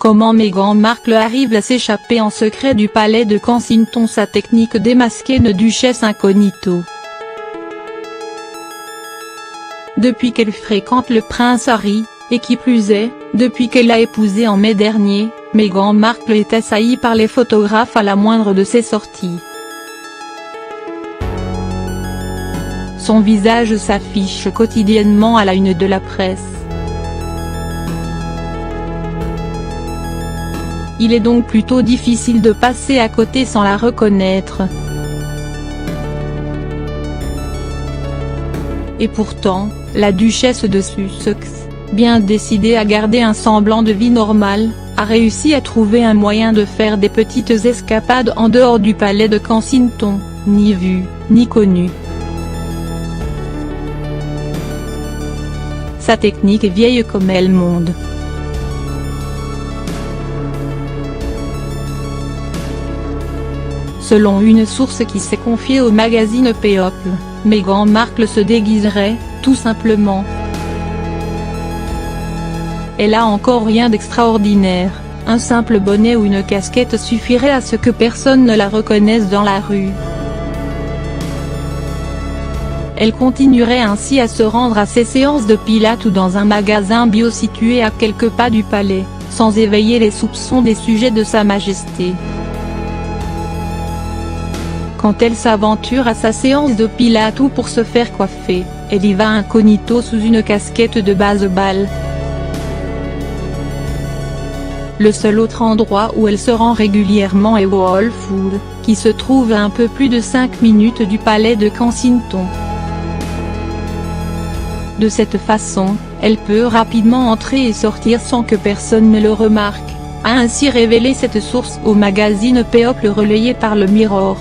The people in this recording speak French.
Comment Meghan Markle arrive à s'échapper en secret du palais de Kensington, sa technique démasquée de duchesse incognito. Depuis qu'elle fréquente le prince Harry, et qui plus est, depuis qu'elle l'a épousé en mai dernier, Meghan Markle est assaillie par les photographes à la moindre de ses sorties. Son visage s'affiche quotidiennement à la une de la presse. Il est donc plutôt difficile de passer à côté sans la reconnaître. Et pourtant, la duchesse de Sussex, bien décidée à garder un semblant de vie normale, a réussi à trouver un moyen de faire des petites escapades en dehors du palais de Kensington, ni vue, ni connue. Sa technique est vieille comme elle monde. Selon une source qui s'est confiée au magazine People, Meghan Markle se déguiserait, tout simplement. Elle a encore rien d'extraordinaire, un simple bonnet ou une casquette suffirait à ce que personne ne la reconnaisse dans la rue. Elle continuerait ainsi à se rendre à ses séances de pilates ou dans un magasin bio situé à quelques pas du palais, sans éveiller les soupçons des sujets de Sa Majesté. Quand elle s'aventure à sa séance de pilates ou pour se faire coiffer, elle y va incognito sous une casquette de baseball. Le seul autre endroit où elle se rend régulièrement est Wall Food, qui se trouve à un peu plus de 5 minutes du palais de Kensington. De cette façon, elle peut rapidement entrer et sortir sans que personne ne le remarque, a ainsi révélé cette source au magazine People relayé par le Mirror.